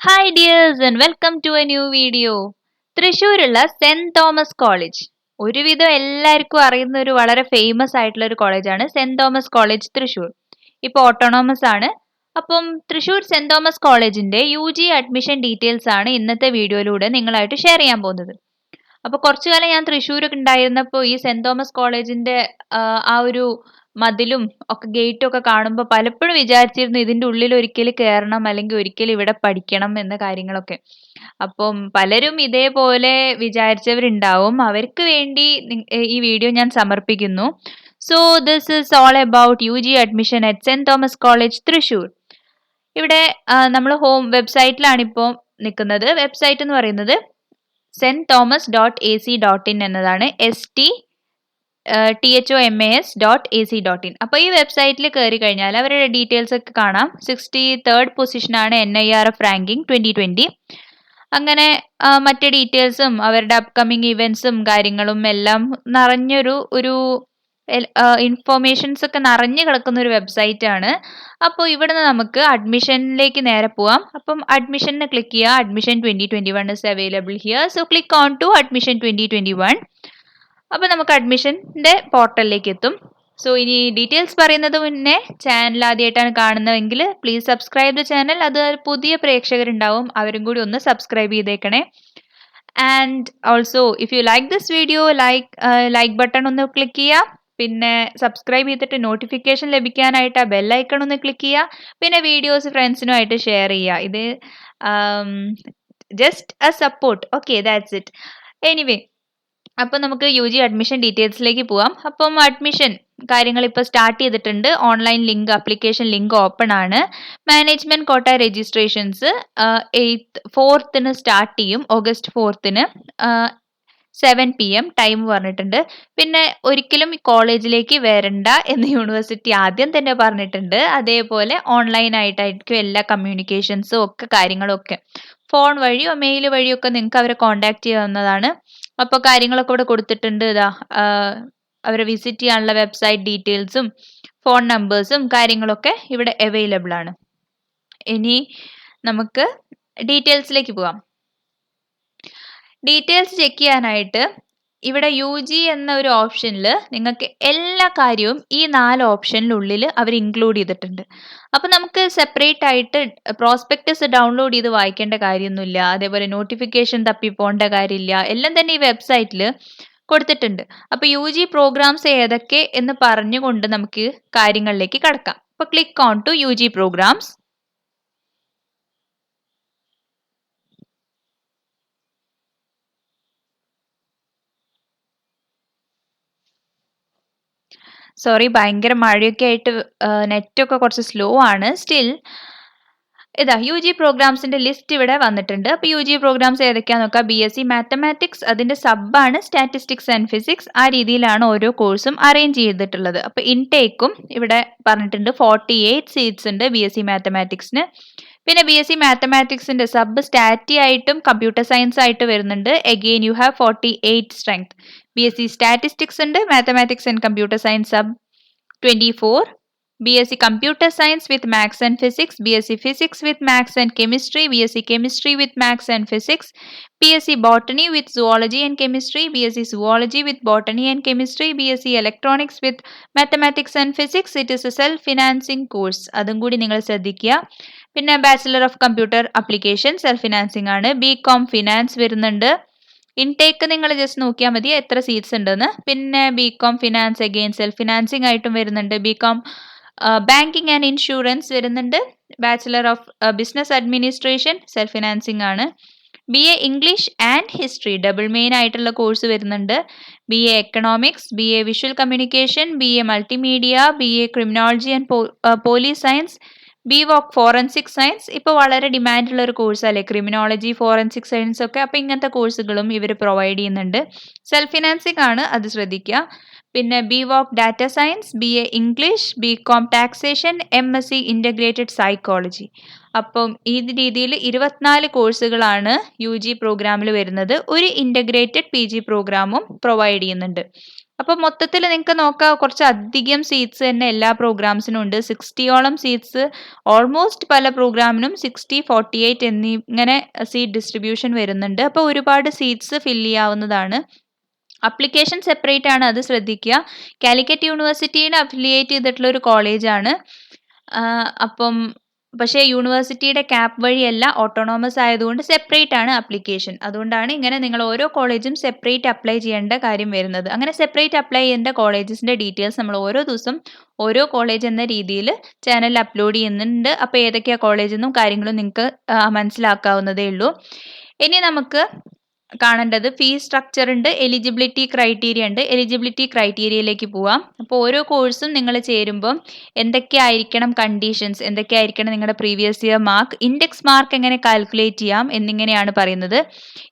Hi dears and welcome to a new video. തൃശ്ശൂരുള്ള സെന്റ് Thomas College ഒരുവിധം എല്ലാവർക്കും അറിയുന്ന ഒരു വളരെ ഫേമസ് ആയിട്ടുള്ള ഒരു കോളേജാണ് സെന്റ് തോമസ് കോളേജ് തൃശ്ശൂർ. ഇപ്പോൾ ഓട്ടോണോമസ് ആണ്. അപ്പം തൃശ്ശൂർ സെന്റ് തോമസ് കോളേജിന്റെ UG അഡ്മിഷൻ ഡീറ്റെയിൽസ് ആണ് ഇന്നത്തെ വീഡിയോയിലൂടെ നിങ്ങളായിട്ട് ഷെയർ ചെയ്യാൻ പോകുന്നത്. അപ്പോൾ കുറച്ചു കാലം ഞാൻ തൃശ്ശൂരൊക്കെ ഉണ്ടായിരുന്നപ്പോൾ ഈ സെന്റ് തോമസ് കോളേജിന്റെ ആ ഒരു മതിലും ഒക്കെ ഗേറ്റും ഒക്കെ കാണുമ്പോൾ പലപ്പോഴും വിചാരിച്ചിരുന്നു ഇതിന്റെ ഉള്ളിൽ ഒരിക്കൽ കയറണം അല്ലെങ്കിൽ ഒരിക്കൽ ഇവിടെ പഠിക്കണം എന്ന കാര്യങ്ങളൊക്കെ. അപ്പം പലരും ഇതേപോലെ വിചാരിച്ചവരുണ്ടാവും. അവർക്ക് വേണ്ടി ഈ വീഡിയോ ഞാൻ സമർപ്പിക്കുന്നു. So this is all about UG admission at saint Thomas college Thrissur. ഇവിടെ നമ്മൾ ഹോം വെബ്സൈറ്റിലാണ് ഇപ്പോൾ നിൽക്കുന്നത്. വെബ്സൈറ്റ് എന്ന് പറയുന്നത് sentthomas.ac.in എന്നതാണ്. STTHOMAS.ac.in. അപ്പോൾ ഈ വെബ്സൈറ്റിൽ കയറി കഴിഞ്ഞാൽ അവരുടെ ഡീറ്റെയിൽസ് ഒക്കെ കാണാം. 63rd പൊസിഷനാണ് NIRF ranking 2020. അങ്ങനെ മറ്റ് ഡീറ്റെയിൽസും അവരുടെ അപ്കമിങ് ഇവൻസും കാര്യങ്ങളും എല്ലാം നിറഞ്ഞൊരു ഇൻഫോർമേഷൻസ് ഒക്കെ നിറഞ്ഞു കിടക്കുന്ന ഒരു വെബ്സൈറ്റ് ആണ്. അപ്പോൾ ഇവിടുന്ന് നമുക്ക് അഡ്മിഷനിലേക്ക് നേരെ പോവാം. അപ്പം അഡ്മിഷന് ക്ലിക്ക് ചെയ്യുക. Admission 2021 is available here. So click on to admission 2021. അപ്പോൾ നമുക്ക് അഡ്മിഷൻ്റെ പോർട്ടലിലേക്ക് എത്തും. സോ ഇനി ഡീറ്റെയിൽസ് പറയുന്നത് മുന്നേ ചാനൽ ആദ്യമായിട്ടാണ് കാണുന്നതെങ്കിൽ പ്ലീസ് സബ്സ്ക്രൈബ് ദ ചാനൽ. അത് പുതിയ പ്രേക്ഷകരുണ്ടാവും, അവരും കൂടി ഒന്ന് സബ്സ്ക്രൈബ് ചെയ്തേക്കണേ. And also if you like this video like button ഒന്ന് ക്ലിക്ക് ചെയ്യുക. പിന്നെ സബ്സ്ക്രൈബ് ചെയ്തിട്ട് നോട്ടിഫിക്കേഷൻ ലഭിക്കാനായിട്ട് ആ ബെല്ലൈക്കൺ ഒന്ന് ക്ലിക്ക് ചെയ്യുക. പിന്നെ വീഡിയോസ് ഫ്രണ്ട്സിനുമായിട്ട് ഷെയർ ചെയ്യുക. ഇത് just A support. Okay, that's it. Anyway, അപ്പം നമുക്ക് UG അഡ്മിഷൻ ഡീറ്റെയിൽസിലേക്ക് പോവാം. അപ്പം അഡ്മിഷൻ കാര്യങ്ങൾ ഇപ്പോൾ സ്റ്റാർട്ട് ചെയ്തിട്ടുണ്ട്. Online link, application link open ആണ്. Management quota registrations 4th start ചെയ്യും. August 4th 7 PM ടൈം പറഞ്ഞിട്ടുണ്ട്. പിന്നെ ഒരിക്കലും കോളേജിലേക്ക് വരണ്ട എന്ന് യൂണിവേഴ്സിറ്റി ആദ്യം തന്നെ പറഞ്ഞിട്ടുണ്ട്. അതേപോലെ ഓൺലൈനായിട്ടായിരിക്കും എല്ലാ കമ്മ്യൂണിക്കേഷൻസും ഒക്കെ കാര്യങ്ങളും ഒക്കെ. ഫോൺ വഴിയോ മെയിൽ വഴിയോ ഒക്കെ നിങ്ങൾക്ക് അവരെ കോൺടാക്ട് ചെയ്യാവുന്നതാണ്. അപ്പോൾ കാര്യങ്ങളൊക്കെ ഇവിടെ കൊടുത്തിട്ടുണ്ട്. ഇതാ അവരെ വിസിറ്റ് ചെയ്യാനുള്ള വെബ്സൈറ്റ് ഡീറ്റെയിൽസും ഫോൺ നമ്പേഴ്സും കാര്യങ്ങളൊക്കെ ഇവിടെ അവൈലബിൾ ആണ്. ഇനി നമുക്ക് ഡീറ്റെയിൽസിലേക്ക് പോവാം. ഡീറ്റെയിൽസ് ചെക്ക് ചെയ്യാനായിട്ട് ഇവിടെ UG എന്ന ഒരു ഓപ്ഷനിൽ നിങ്ങൾക്ക് എല്ലാ കാര്യവും ഈ 4 ഓപ്ഷനിലുള്ളിൽ അവർ ഇൻക്ലൂഡ് ചെയ്തിട്ടുണ്ട്. അപ്പം നമുക്ക് സെപ്പറേറ്റ് ആയിട്ട് പ്രോസ്പെക്ടസ് ഡൗൺലോഡ് ചെയ്ത് വായിക്കേണ്ട കാര്യമൊന്നുമില്ല. അതേപോലെ നോട്ടിഫിക്കേഷൻ തപ്പി പോകേണ്ട കാര്യമില്ല. എല്ലാം തന്നെ ഈ വെബ്സൈറ്റിൽ കൊടുത്തിട്ടുണ്ട്. അപ്പോൾ UG പ്രോഗ്രാംസ് ഏതൊക്കെ എന്ന് പറഞ്ഞുകൊണ്ട് നമുക്ക് കാര്യങ്ങളിലേക്ക് കടക്കാം. അപ്പോൾ click on to UG programmes. Sorry, ഭയങ്കര മഴയൊക്കെ ആയിട്ട് നെറ്റൊക്കെ കുറച്ച് സ്ലോ ആണ്. സ്റ്റിൽ ഇതാ UG പ്രോഗ്രാംസിന്റെ ലിസ്റ്റ് ഇവിടെ വന്നിട്ടുണ്ട്. അപ്പോൾ UG പ്രോഗ്രാംസ് ഏതൊക്കെയാണെന്ന് നോക്കാം. BSc മാത്തമാറ്റിക്സ്, അതിന്റെ സബ്ബാണ് സ്റ്റാറ്റിസ്റ്റിക്സ് ആൻഡ് ഫിസിക്സ്. ആ രീതിയിലാണ് ഓരോ കോഴ്സും അറേഞ്ച് ചെയ്തിട്ടുള്ളത്. അപ്പോൾ ഇൻടേക്കും ഇവിടെ പറഞ്ഞിട്ടുണ്ട്. 48 സീറ്റ്സ് ഉണ്ട് BSc മാത്തമാറ്റിക്സിന്. പിന്നെ BSc മാത്തമാറ്റിക്സിന്റെ സബ് സ്റ്റാറ്റി ആയിട്ടും കമ്പ്യൂട്ടർ സയൻസ് ആയിട്ട് വരുന്നുണ്ട്. Again you have 48 strength. BSc statistics ഉണ്ട്, mathematics and computer science sub 24. BSc Computer Science with Maths and Physics, BSc Physics with Maths and Chemistry, BSc Chemistry with Maths and Physics, BSc Botany with Zoology and Chemistry, BSc Zoology with Botany and Chemistry, BSc Electronics with Mathematics and Physics. It is a self-financing course. അതും കൂടി നിങ്ങൾ ശ്രദ്ധിക്കുക. പിന്നെ Bachelor of Computer Application self-financing ആണ്. BCom Finance വരുന്നുണ്ട്. Intake നിങ്ങൾ just നോക്കിയാൽ മതി എത്ര സീറ്റ്സ് ഉണ്ടെന്ന്. പിന്നെ BCom Finance again self financing ആയിട്ടും വരുന്നുണ്ട്. BCom ബാങ്കിങ് ആൻഡ് ഇൻഷുറൻസ് വരുന്നുണ്ട്. Bachelor of business administration self financing ആണ്. BA English and history double main ആയിട്ടുള്ള കോഴ്സ് വരുന്നുണ്ട്. BA economics, BA visual communication, BA multimedia, BA criminology and police science, BVOC forensic science. ഇപ്പോൾ വളരെ ഡിമാൻഡുള്ള ഒരു course അല്ലേ criminology, forensic science ഒക്കെ. അപ്പോൾ ഇങ്ങനത്തെ കോഴ്സുകളും ഇവർ പ്രൊവൈഡ് ചെയ്യുന്നുണ്ട്. സെൽഫ് ഫിനാൻസിങ് ആണ്, അത് ശ്രദ്ധിക്കുക. പിന്നെ BVOC data science, BA English, BCom taxation, MSc integrated psychology. അപ്പം ഈ രീതിയിൽ 24 കോഴ്സുകളാണ് UG പ്രോഗ്രാമിൽ വരുന്നത്. ഒരു ഇൻ്റഗ്രേറ്റഡ് PG പ്രോഗ്രാമും പ്രൊവൈഡ് ചെയ്യുന്നുണ്ട്. അപ്പോൾ മൊത്തത്തിൽ നിങ്ങൾക്ക് നോക്കാം കുറച്ചധികം സീറ്റ്സ് തന്നെ എല്ലാ പ്രോഗ്രാംസിനും ഉണ്ട്. 60ഓളം സീറ്റ്സ് ഓൾമോസ്റ്റ് പല പ്രോഗ്രാമിനും 60, 48 എന്നിങ്ങനെ സീറ്റ് ഡിസ്ട്രിബ്യൂഷൻ വരുന്നുണ്ട്. അപ്പോൾ ഒരുപാട് സീറ്റ്സ് ഫില്ല് ചെയ്യാവുന്നതാണ്. അപ്ലിക്കേഷൻ സെപ്പറേറ്റ് ആണ്, അത് ശ്രദ്ധിക്കുക. കാലിക്കറ്റ് യൂണിവേഴ്സിറ്റിയുടെ അഫിലിയേറ്റ് ചെയ്തിട്ടുള്ള ഒരു കോളേജാണ്. അപ്പം പക്ഷേ യൂണിവേഴ്സിറ്റിയുടെ ക്യാപ് വഴിയല്ല, ഓട്ടോണോമസ് ആയതുകൊണ്ട് സെപ്പറേറ്റ് ആണ് അപ്ലിക്കേഷൻ. അതുകൊണ്ടാണ് ഇങ്ങനെ നിങ്ങൾ ഓരോ കോളേജും സെപ്പറേറ്റ് അപ്ലൈ ചെയ്യേണ്ട കാര്യം വരുന്നത്. അങ്ങനെ സെപ്പറേറ്റ് അപ്ലൈ ചെയ്യേണ്ട കോളേജസിൻ്റെ ഡീറ്റെയിൽസ് നമ്മൾ ഓരോ ദിവസം ഓരോ കോളേജ് എന്ന രീതിയിൽ ചാനലിൽ അപ്ലോഡ് ചെയ്യുന്നുണ്ട്. അപ്പോൾ ഏതൊക്കെയാണ് കോളേജ് എന്നും കാര്യങ്ങളും നിങ്ങൾക്ക് മനസ്സിലാക്കാവുന്നതേ ഉള്ളൂ. ഇനി നമുക്ക് കാണേണ്ടത് ഫീസ് സ്ട്രക്ചർ ഉണ്ട്, എലിജിബിലിറ്റി ക്രൈറ്റീരിയ ഉണ്ട്. എലിജിബിലിറ്റി ക്രൈറ്റീരിയയിലേക്ക് പോവാം. അപ്പോൾ ഓരോ കോഴ്സും നിങ്ങൾ ചേരുമ്പം എന്തൊക്കെയായിരിക്കണം കണ്ടീഷൻസ്, എന്തൊക്കെയായിരിക്കണം നിങ്ങളുടെ previous year mark, index mark എങ്ങനെ കാൽക്കുലേറ്റ് ചെയ്യാം എന്നിങ്ങനെയാണ് പറയുന്നത്.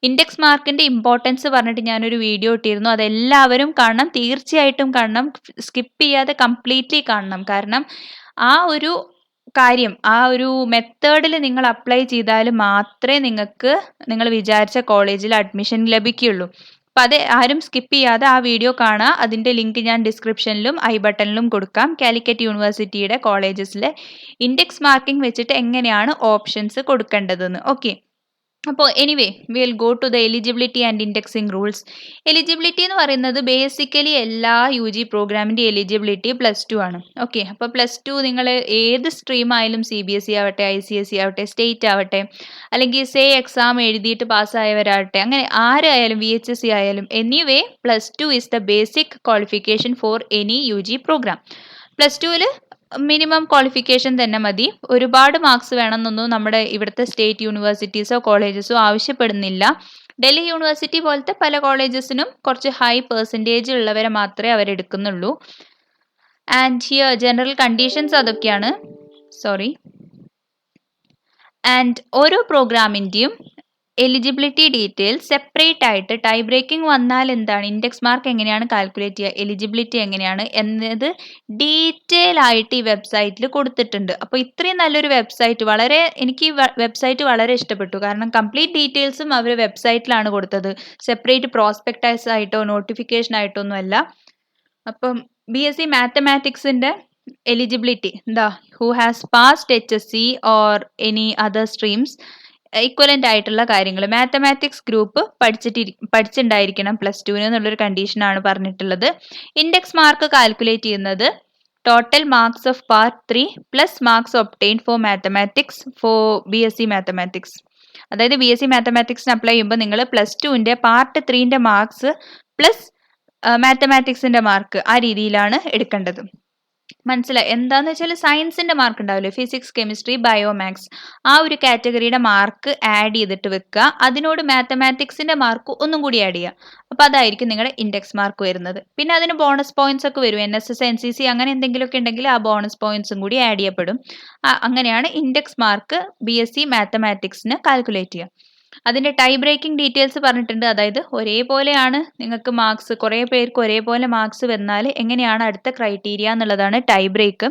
ഇൻഡെക്സ് മാർക്കിൻ്റെ ഇമ്പോർട്ടൻസ് പറഞ്ഞിട്ട് ഞാനൊരു വീഡിയോ ഇട്ടിരുന്നു, അതെല്ലാവരും കാണണം, തീർച്ചയായിട്ടും കാണണം, സ്കിപ്പ് ചെയ്യാതെ കംപ്ലീറ്റ്ലി കാണണം. കാരണം ആ ഒരു കാര്യം, ആ ഒരു മെത്തേഡിൽ നിങ്ങൾ അപ്ലൈ ചെയ്താൽ മാത്രമേ നിങ്ങൾക്ക് നിങ്ങൾ വിചാരിച്ച കോളേജിൽ അഡ്മിഷൻ ലഭിക്കുകയുള്ളൂ. അപ്പോൾ അത് ആരും സ്കിപ്പ് ചെയ്യാതെ ആ വീഡിയോ കാണുക. അതിൻ്റെ ലിങ്ക് ഞാൻ ഡിസ്ക്രിപ്ഷനിലും ഐ ബട്ടണിലും കൊടുക്കാം. കാലിക്കറ്റ് യൂണിവേഴ്സിറ്റിയുടെ കോളേജസിലെ ഇൻഡെക്സ് മാർക്കിംഗ് വെച്ചിട്ട് എങ്ങനെയാണ് ഓപ്ഷൻസ് കൊടുക്കേണ്ടതെന്ന്. ഓക്കെ, അപ്പോൾ anyway will go to the eligibility and indexing rules. Eligibility എന്ന് പറയുന്നത് ബേസിക്കലി എല്ലാ UG പ്രോഗ്രാമിൻ്റെ എലിജിബിലിറ്റി +2 ആണ്. ഓക്കെ, അപ്പോൾ +2 നിങ്ങൾ ഏത് സ്ട്രീം ആയാലും CBSE ആവട്ടെ, ICSE ആവട്ടെ, സ്റ്റേറ്റ് ആവട്ടെ, അല്ലെങ്കിൽ എക്സാം എഴുതിയിട്ട് പാസ്സായവരാകട്ടെ, അങ്ങനെ ആരായാലും VHSE ആയാലും, anyway +2 is the basic qualification for any UG programme. +2ൽ മിനിമം ക്വാളിഫിക്കേഷൻ തന്നെ മതി. ഒരുപാട് മാർക്സ് വേണമെന്നൊന്നും നമ്മുടെ ഇവിടുത്തെ സ്റ്റേറ്റ് യൂണിവേഴ്സിറ്റീസോ കോളേജസോ ആവശ്യപ്പെടുന്നില്ല. ഡൽഹി യൂണിവേഴ്സിറ്റി പോലത്തെ പല കോളേജസിനും കുറച്ച് ഹൈ പെർസെൻറ്റേജ് ഉള്ളവരെ മാത്രമേ അവരെടുക്കുന്നുള്ളൂ. ആൻഡ് ഹിയർ ജനറൽ കണ്ടീഷൻസ് അതൊക്കെയാണ്. ആൻഡ് ഓരോ പ്രോഗ്രാമിൻ്റെയും എലിജിബിലിറ്റി ഡീറ്റെയിൽസ് സെപ്പറേറ്റ് ആയിട്ട്, ടൈ ബ്രേക്കിംഗ് വന്നാൽ എന്താണ്, ഇൻഡെക്സ് മാർക്ക് എങ്ങനെയാണ് കാൽക്കുലേറ്റ് ചെയ്യുക, എലിജിബിലിറ്റി എങ്ങനെയാണ് എന്നത് ഡീറ്റെയിൽ ആയിട്ട് ഈ വെബ്സൈറ്റിൽ കൊടുത്തിട്ടുണ്ട്. അപ്പോൾ ഇത്രയും നല്ലൊരു വെബ്സൈറ്റ്, എനിക്ക് ഈ വെബ്സൈറ്റ് വളരെ ഇഷ്ടപ്പെട്ടു. കാരണം കംപ്ലീറ്റ് ഡീറ്റെയിൽസും അവർ വെബ്സൈറ്റിലാണ് കൊടുത്തത്, സെപ്പറേറ്റ് പ്രോസ്പെക്ടൈസ് ആയിട്ടോ നോട്ടിഫിക്കേഷൻ ആയിട്ടോ ഒന്നുമല്ല. അപ്പം BSc മാത്തമാറ്റിക്സിൻ്റെ എലിജിബിലിറ്റി എന്താ, who has passed HSC or any other streams, equivalent ആയിട്ടുള്ള കാര്യങ്ങൾ, മാത്തമാറ്റിക്സ് ഗ്രൂപ്പ് പഠിച്ചിട്ടുണ്ടായിരിക്കണം +2 എന്നുള്ളൊരു കണ്ടീഷനാണ് പറഞ്ഞിട്ടുള്ളത്. ഇൻഡെക്സ് മാർക്ക് കാൽക്കുലേറ്റ് ചെയ്യുന്നത് total marks of part 3 plus marks obtained four mathematics four BSc mathematics. അതായത് BSc മാത്തമാറ്റിക്സിന് അപ്ലൈ ചെയ്യുമ്പോൾ നിങ്ങൾ +2ൻ്റെ പാർട്ട് 3ൻ്റെ മാർക്സ് പ്ലസ് മാത്തമാറ്റിക്സിൻ്റെ മാർക്ക് ആ രീതിയിലാണ് എടുക്കേണ്ടത്. മനസ്സിലായി? എന്താന്ന് വെച്ചാൽ സയൻസിൻ്റെ മാർക്ക് ഉണ്ടാവില്ലേ, ഫിസിക്സ്, കെമിസ്ട്രി, ബയോമാക്സ്, ആ ഒരു കാറ്റഗറിയുടെ മാർക്ക് ആഡ് ചെയ്തിട്ട് വെക്കുക. അതിനോട് മാത്തമാറ്റിക്സിൻ്റെ മാർക്ക് ഒന്നും കൂടി ആഡ് ചെയ്യുക. അപ്പോൾ അതായിരിക്കും നിങ്ങളുടെ ഇൻഡെക്സ് മാർക്ക് വരുന്നത്. പിന്നെ അതിന് ബോണസ് പോയിന്റ്സ് ഒക്കെ വരും, NSS, NCC അങ്ങനെ എന്തെങ്കിലുമൊക്കെ ഉണ്ടെങ്കിൽ ആ ബോണസ് പോയിന്റ്സും കൂടി ആഡ് ചെയ്യപ്പെടും. അങ്ങനെയാണ് ഇൻഡെക്സ് മാർക്ക് BSc മാത്തമാറ്റിക്സിന് കാൽക്കുലേറ്റ് ചെയ്യുക. അതിൻ്റെ ടൈ ബ്രേക്കിംഗ് ഡീറ്റെയിൽസ് പറഞ്ഞിട്ടുണ്ട്. അതായത് ഒരേപോലെയാണ് നിങ്ങൾക്ക് മാർക്സ്, കുറേ പേർക്ക് ഒരേപോലെ മാർക്സ് വന്നാൽ എങ്ങനെയാണ് അടുത്ത ക്രൈറ്റീരിയ എന്നുള്ളതാണ് ടൈ ബ്രേക്ക്.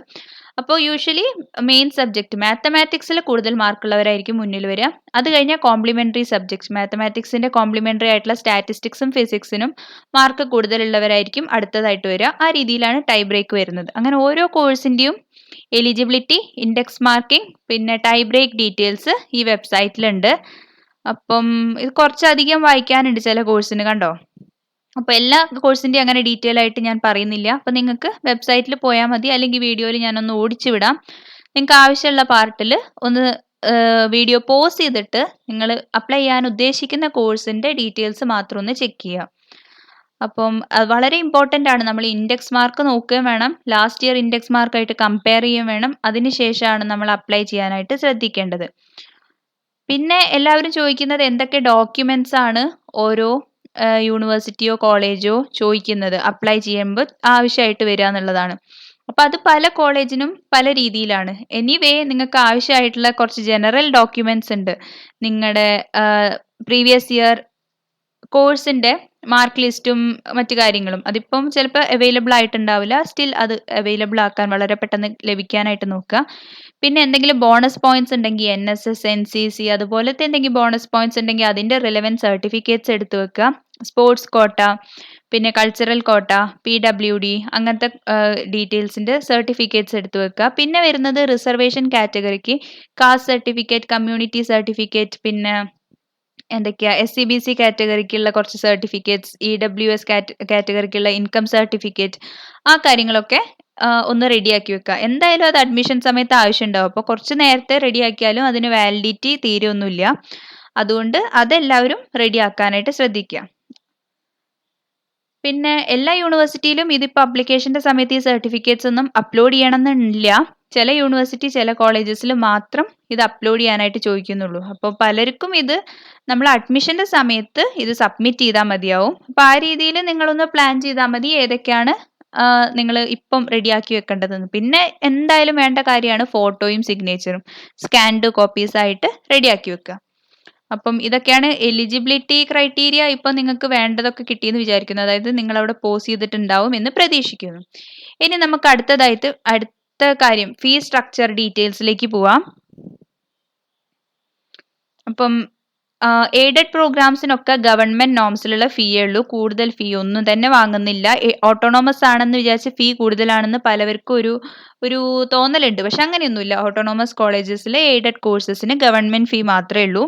അപ്പോൾ യൂഷ്വലി മെയിൻ സബ്ജക്റ്റ് മാത്തമാറ്റിക്സിൽ കൂടുതൽ മാർക്കുള്ളവരായിരിക്കും മുന്നിൽ വരിക. അത് കഴിഞ്ഞാൽ കോംപ്ലിമെൻ്ററി സബ്ജക്ട്സ്, മാത്തമാറ്റിക്സിൻ്റെ കോംപ്ലിമെൻ്ററി ആയിട്ടുള്ള സ്റ്റാറ്റിസ്റ്റിക്സും ഫിസിക്സിനും മാർക്ക് കൂടുതലുള്ളവരായിരിക്കും അടുത്തതായിട്ട് വരിക. ആ രീതിയിലാണ് ടൈ ബ്രേക്ക് വരുന്നത്. അങ്ങനെ ഓരോ കോഴ്സിൻ്റെയും എലിജിബിലിറ്റി, ഇൻഡെക്സ് മാർക്കിംഗ്, പിന്നെ ടൈ ബ്രേക്ക് ഡീറ്റെയിൽസ് ഈ വെബ്സൈറ്റിലുണ്ട്. അപ്പം ഇത് കുറച്ചധികം വായിക്കാനുണ്ട് ചില കോഴ്സിന്, കണ്ടോ. അപ്പോൾ എല്ലാ കോഴ്സിൻ്റെയും അങ്ങനെ ഡീറ്റെയിൽ ആയിട്ട് ഞാൻ പറയുന്നില്ല. അപ്പം നിങ്ങൾക്ക് വെബ്സൈറ്റിൽ പോയാൽ മതി, അല്ലെങ്കിൽ വീഡിയോയിൽ ഞാനൊന്ന് ഓടിച്ചു വിടാം. നിങ്ങൾക്ക് ആവശ്യമുള്ള പാർട്ടിൽ ഒന്ന് വീഡിയോ പോസ് ചെയ്തിട്ട് നിങ്ങൾ അപ്ലൈ ചെയ്യാൻ ഉദ്ദേശിക്കുന്ന കോഴ്സിൻ്റെ ഡീറ്റെയിൽസ് മാത്രം ഒന്ന് ചെക്ക് ചെയ്യുക. അപ്പം വളരെ ഇമ്പോർട്ടൻ്റ് ആണ്. നമ്മൾ ഇൻഡെക്സ് മാർക്ക് നോക്കുകയും വേണം, ലാസ്റ്റ് ഇയർ ഇൻഡെക്സ് മാർക്കായിട്ട് കമ്പയർ ചെയ്യുകയും വേണം. അതിനുശേഷമാണ് നമ്മൾ അപ്ലൈ ചെയ്യാനായിട്ട് ശ്രദ്ധിക്കേണ്ടത്. പിന്നെ എല്ലാവരും ചോദിക്കുന്നത് എന്തൊക്കെ ഡോക്യുമെന്റ്സ് ആണ് ഓരോ യൂണിവേഴ്സിറ്റിയോ കോളേജോ ചോദിക്കുന്നത് അപ്ലൈ ചെയ്യുമ്പോൾ ആവശ്യമായിട്ട് വരിക എന്നുള്ളതാണ്. അപ്പോൾ അത് പല കോളേജിനും പല രീതിയിലാണ്. എനിവേ നിങ്ങൾക്ക് ആവശ്യമായിട്ടുള്ള കുറച്ച് ജനറൽ ഡോക്യുമെന്റ്സ് ഉണ്ട്. നിങ്ങളുടെ പ്രീവിയസ് ഇയർ കോഴ്സിൻ്റെ മാർക്ക് ലിസ്റ്റും മറ്റു കാര്യങ്ങളും അതിപ്പം ചിലപ്പോൾ അവൈലബിൾ ആയിട്ടുണ്ടാവില്ല. സ്റ്റിൽ അത് അവൈലബിൾ ആക്കാൻ വളരെ പെട്ടെന്ന് ലഭിക്കാനായിട്ട് നോക്കുക. പിന്നെ എന്തെങ്കിലും ബോണസ് പോയിന്റ്സ് ഉണ്ടെങ്കിൽ NSS, NCC അതുപോലത്തെ എന്തെങ്കിലും ബോണസ് പോയിന്റ്സ് ഉണ്ടെങ്കിൽ അതിൻ്റെ റിലവൻറ്റ് സർട്ടിഫിക്കറ്റ്സ് എടുത്തു വെക്കുക. സ്പോർട്സ് കോട്ട, പിന്നെ കൾച്ചറൽ കോട്ട, PWD അങ്ങനത്തെ ഡീറ്റെയിൽസിൻ്റെ സർട്ടിഫിക്കറ്റ്സ് എടുത്തു വെക്കുക. പിന്നെ വരുന്നത് റിസർവേഷൻ കാറ്റഗറിക്ക് കാസ്റ്റ് സർട്ടിഫിക്കറ്റ്, കമ്മ്യൂണിറ്റി സർട്ടിഫിക്കറ്റ്, പിന്നെ എന്തൊക്കെയാ SCBC കാറ്റഗറിക്കുള്ള കുറച്ച് സർട്ടിഫിക്കറ്റ്സ്, EWS കാറ്റഗറിക്കുള്ള ഇൻകം സർട്ടിഫിക്കറ്റ്, ആ കാര്യങ്ങളൊക്കെ ഒന്ന് റെഡിയാക്കി വെക്കുക. എന്തായാലും അത് അഡ്മിഷൻ സമയത്ത് ആവശ്യമുണ്ടാവും. അപ്പോൾ കുറച്ച് നേരത്തെ റെഡിയാക്കിയാലും അതിന് വാലിഡിറ്റി തീരെയൊന്നുമില്ല. അതുകൊണ്ട് അതെല്ലാവരും റെഡിയാക്കാനായിട്ട് ശ്രദ്ധിക്കുക. പിന്നെ എല്ലാ യൂണിവേഴ്സിറ്റിയിലും ഇതിപ്പോൾ അപ്ലിക്കേഷൻ്റെ സമയത്ത് ഈ സർട്ടിഫിക്കറ്റ്സ് ഒന്നും അപ്ലോഡ് ചെയ്യണമെന്നില്ല. ചില യൂണിവേഴ്സിറ്റി ചില കോളേജസിൽ മാത്രം ഇത് അപ്ലോഡ് ചെയ്യാനായിട്ട് ചോദിക്കുന്നുള്ളൂ. അപ്പോൾ പലർക്കും ഇത് നമ്മൾ അഡ്മിഷൻ്റെ സമയത്ത് ഇത് സബ്മിറ്റ് ചെയ്താൽ മതിയാവും. അപ്പോൾ ആ രീതിയിൽ നിങ്ങളൊന്ന് പ്ലാൻ ചെയ്താൽ മതി ഏതൊക്കെയാണ് നിങ്ങൾ ഇപ്പം റെഡിയാക്കി വെക്കേണ്ടതെന്ന്. പിന്നെ എന്തായാലും വേണ്ട കാര്യമാണ് ഫോട്ടോയും സിഗ്നേച്ചറും സ്കാൻഡ് കോപ്പീസ് ആയിട്ട് റെഡിയാക്കി വെക്കുക. അപ്പം ഇതൊക്കെയാണ് എലിജിബിലിറ്റി ക്രൈറ്റീരിയ. ഇപ്പം നിങ്ങൾക്ക് വേണ്ടതൊക്കെ കിട്ടിയെന്ന് വിചാരിക്കുന്നു. അതായത് നിങ്ങൾ അവിടെ പോസ് ചെയ്തിട്ടുണ്ടാവും എന്ന് പ്രതീക്ഷിക്കുന്നു. ഇനി നമുക്ക് അടുത്ത കാര്യം ഫീ സ്ട്രക്ചർ ഡീറ്റെയിൽസിലേക്ക് പോവാം. അപ്പം എയ്ഡഡ് പ്രോഗ്രാംസിനൊക്കെ ഗവൺമെന്റ് നോംസിലുള്ള ഫീയേ ഉള്ളൂ. കൂടുതൽ ഫീ ഒന്നും തന്നെ വാങ്ങുന്നില്ല. ഓട്ടോണോമസ് ആണെന്ന് വിചാരിച്ച് ഫീ കൂടുതലാണെന്ന് പലവർക്കും ഒരു തോന്നലുണ്ട്. പക്ഷെ അങ്ങനെയൊന്നുമില്ല. ഓട്ടോണോമസ് കോളേജസിലെ എയ്ഡഡ് കോഴ്സസിന് ഗവൺമെന്റ് ഫീ മാത്രമേ ഉള്ളൂ.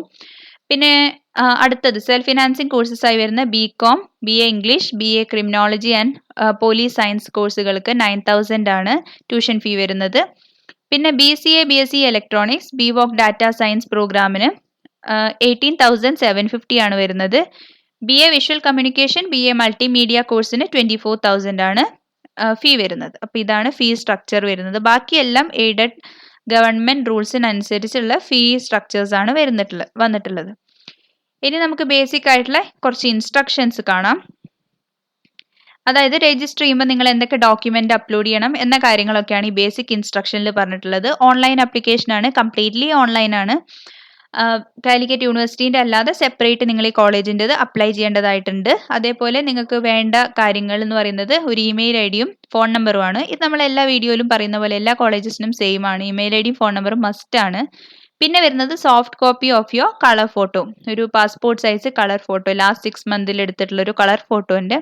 പിന്നെ അടുത്തത് സെൽഫ് ഫിനാൻസിങ് കോഴ്സസ് ആയി വരുന്ന BCom, BA English, BA criminology and police science കോഴ്സുകൾക്ക് 9,000 ആണ് ട്യൂഷൻ ഫീ വരുന്നത്. പിന്നെ BCA, BSc electronics, BVOC data science പ്രോഗ്രാമിന് 18,750 ആണ് വരുന്നത്. BA visual communication, BA multimedia കോഴ്സിന് 24,000 ആണ് ഫീ വരുന്നത്. അപ്പോൾ ഇതാണ് ഫീ സ്ട്രക്ചർ വരുന്നത്. ബാക്കിയെല്ലാം എയ്ഡഡ് ഗവൺമെന്റ് റൂൾസിനനുസരിച്ചുള്ള ഫീ സ്ട്രക്ചേഴ്സ് ആണ് വന്നിട്ടുള്ളത്. ഇനി നമുക്ക് ബേസിക് ആയിട്ടുള്ള കുറച്ച് ഇൻസ്ട്രക്ഷൻസ് കാണാം. അതായത് രജിസ്റ്റർ ചെയ്യുമ്പോൾ നിങ്ങൾ എന്തൊക്കെ ഡോക്യുമെന്റ് അപ്ലോഡ് ചെയ്യണം എന്ന കാര്യങ്ങളൊക്കെയാണ് ഈ ബേസിക് ഇൻസ്ട്രക്ഷനിൽ പറഞ്ഞിട്ടുള്ളത്. ഓൺലൈൻ ആപ്ലിക്കേഷൻ ആണ്, കംപ്ലീറ്റ്ലി ഓൺലൈൻ ആണ്. കാലിക്കറ്റ് യൂണിവേഴ്സിറ്റീൻ്റെ അല്ലാതെ സെപ്പറേറ്റ് നിങ്ങൾ ഈ കോളേജിൻ്റെത് അപ്ലൈ ചെയ്യേണ്ടതായിട്ടുണ്ട്. അതേപോലെ നിങ്ങൾക്ക് വേണ്ട കാര്യങ്ങൾ എന്ന് പറയുന്നത് ഒരു ഇമെയിൽ IDയും ഫോൺ നമ്പറുമാണ്. ഇത് നമ്മൾ എല്ലാ വീഡിയോയിലും പറയുന്ന പോലെ എല്ലാ കോളേജസിനും സെയിം ആണ്. ഇമെയിൽ IDയും ഫോൺ നമ്പറും മസ്റ്റ് ആണ്. പിന്നെ വരുന്നത് soft copy of your colour photo, ഒരു passport size colour photo, last 6 മന്തിൽ എടുത്തിട്ടുള്ള ഒരു കളർ ഫോട്ടോൻ്റെ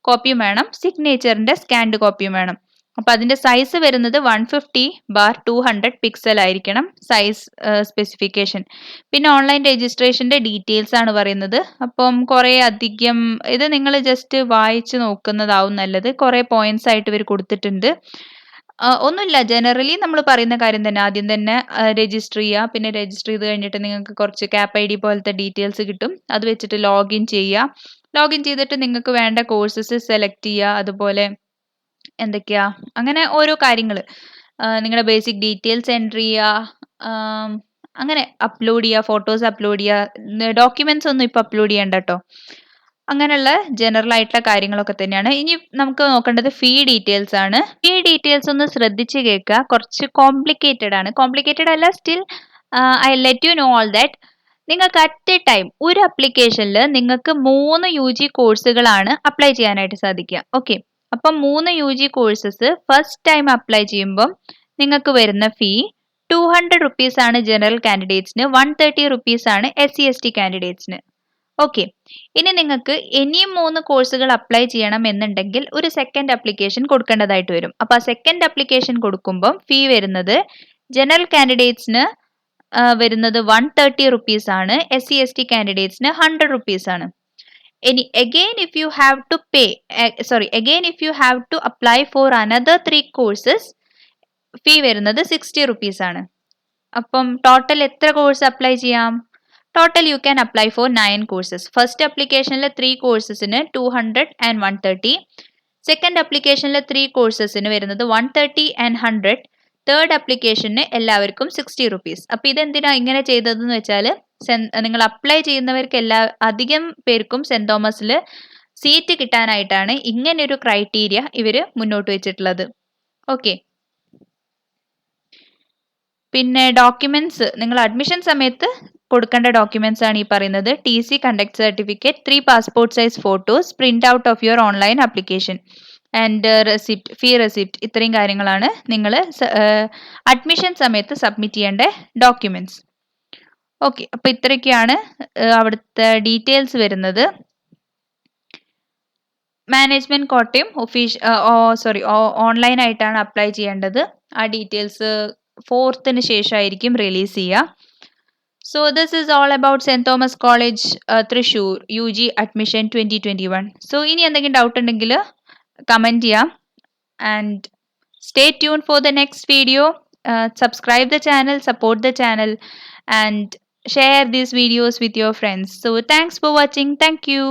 കോപ്പിയും വേണം. സിഗ്നേച്ചറിൻ്റെ സ്കാൻഡ് കോപ്പിയും വേണം. അപ്പം അതിൻ്റെ സൈസ് വരുന്നത് 150/200 പിക്സൽ ആയിരിക്കണം സൈസ് സ്പെസിഫിക്കേഷൻ. പിന്നെ ഓൺലൈൻ രജിസ്ട്രേഷൻ്റെ ഡീറ്റെയിൽസ് ആണ് പറയുന്നത്. അപ്പം കുറേ അധികം ഇത് നിങ്ങൾ ജസ്റ്റ് വായിച്ച് നോക്കുന്നതാവും നല്ലത്. കുറേ പോയിന്റ്സ് ആയിട്ട് ഇവർ കൊടുത്തിട്ടുണ്ട്. ഒന്നുമില്ല, ജനറലി നമ്മൾ പറയുന്ന കാര്യം തന്നെ. ആദ്യം തന്നെ രജിസ്റ്റർ ചെയ്യുക. പിന്നെ രജിസ്റ്റർ ചെയ്ത് കഴിഞ്ഞിട്ട് നിങ്ങൾക്ക് കുറച്ച് CAP ID പോലത്തെ ഡീറ്റെയിൽസ് കിട്ടും. അത് വെച്ചിട്ട് ലോഗിൻ ചെയ്യുക. ലോഗിൻ ചെയ്തിട്ട് നിങ്ങൾക്ക് വേണ്ട കോഴ്സസ് സെലക്ട് ചെയ്യുക. അതുപോലെ എന്തൊക്കെയാ അങ്ങനെ ഓരോ കാര്യങ്ങൾ നിങ്ങളുടെ ബേസിക് ഡീറ്റെയിൽസ് എൻറ്റർ ചെയ്യുക. അങ്ങനെ അപ്ലോഡ് ചെയ്യുക, ഫോട്ടോസ് അപ്ലോഡ് ചെയ്യുക. ഡോക്യുമെന്റ്സ് ഒന്നും ഇപ്പോൾ അപ്ലോഡ് ചെയ്യേണ്ട കേട്ടോ. അങ്ങനെയുള്ള ജനറൽ ആയിട്ടുള്ള കാര്യങ്ങളൊക്കെ തന്നെയാണ്. ഇനി നമുക്ക് നോക്കേണ്ടത് ഫീ ഡീറ്റെയിൽസ് ആണ്. ഫീ ഡീറ്റെയിൽസ് ഒന്ന് ശ്രദ്ധിച്ച് കേൾക്കുക. കുറച്ച് കോംപ്ലിക്കേറ്റഡ് ആണ്. കോംപ്ലിക്കേറ്റഡ് അല്ല, still I let you know all that. നിങ്ങൾക്ക് അറ്റ് എ ടൈം ഒരു അപ്ലിക്കേഷനിൽ നിങ്ങൾക്ക് 3 UG കോഴ്സുകളാണ് അപ്ലൈ ചെയ്യാനായിട്ട് സാധിക്കുക. ഓക്കെ, അപ്പം 3 UG courses first time apply ചെയ്യുമ്പം നിങ്ങൾക്ക് വരുന്ന ഫീ 200 rupees ആണ് ജനറൽ കാൻഡിഡേറ്റ്സിന്, 130 rupees ആണ് SC/ST കാൻഡിഡേറ്റ്സിന്. ഓക്കെ, ഇനി നിങ്ങൾക്ക് ഇനിയും 3 കോഴ്സുകൾ അപ്ലൈ ചെയ്യണം എന്നുണ്ടെങ്കിൽ ഒരു സെക്കൻഡ് അപ്ലിക്കേഷൻ കൊടുക്കേണ്ടതായിട്ട് വരും. അപ്പോൾ ആ സെക്കൻഡ് അപ്ലിക്കേഷൻ കൊടുക്കുമ്പം ഫീ വരുന്നത് ജനറൽ കാൻഡിഡേറ്റ്സിന് വരുന്നത് 130 rupees ആണ്, SC/ST കാൻഡിഡേറ്റ്സിന് 100 rupees ആണ്. ഇനി again if you have to apply for another 3 courses, ഫീ വരുന്നത് 60 rupees ആണ്. അപ്പം ടോട്ടൽ എത്ര കോഴ്സ് അപ്ലൈ ചെയ്യാം? Total you can apply for 9 courses. First അപ്ലിക്കേഷനിൽ 3 കോഴ്സസിന് 200 and 130. സെക്കൻഡ് അപ്ലിക്കേഷനിൽ 3 കോഴ്സസിന് വരുന്നത് 130 and 100. തേർഡ് അപ്ലിക്കേഷന് എല്ലാവർക്കും 60 rupees. അപ്പോൾ ഇതെന്തിനാ ഇങ്ങനെ ചെയ്തതെന്ന് വെച്ചാൽ നിങ്ങൾ അപ്ലൈ ചെയ്യുന്നവർക്ക് അധികം പേർക്കും സെന്റ് തോമസിൽ സീറ്റ് കിട്ടാനായിട്ടാണ് ഇങ്ങനെയൊരു ക്രൈറ്റീരിയ ഇവർ മുന്നോട്ട് വെച്ചിട്ടുള്ളത്. ഓക്കെ, പിന്നെ ഡോക്യുമെന്റ്സ് നിങ്ങൾ അഡ്മിഷൻ സമയത്ത് കൊടുക്കേണ്ട ഡോക്യുമെന്റ്സ് ആണ് ഈ പറയുന്നത്. TC, conduct certificate, 3 passport size photos, print out of your online application and receipt, fee receipt. ഇത്രയും കാര്യങ്ങളാണ് നിങ്ങൾ അഡ്മിഷൻ സമയത്ത് സബ്മിറ്റ് ചെയ്യേണ്ട ഡോക്യുമെന്റ്സ്. ഓക്കെ, അപ്പോൾ ഇത്രയൊക്കെയാണ് അവിടുത്തെ ഡീറ്റെയിൽസ് വരുന്നത്. മാനേജ്മെന്റ് കോട്ടയും ഓൺലൈൻ ആയിട്ടാണ് അപ്ലൈ ചെയ്യേണ്ടത്. ആ ഡീറ്റെയിൽസ് 4th ശേഷമായിരിക്കും റിലീസ് ചെയ്യുക. So this is all about saint Thomas college Thrissur UG admission 2021. So ഇനി എന്തെങ്കിലും ഡൗട്ട് ഉണ്ടെങ്കിൽ കമൻറ്റ് ചെയ്യാം. And stay tuned for the next video. Subscribe the channel, support the channel, and share these videos with your friends. So thanks for watching. Thank you.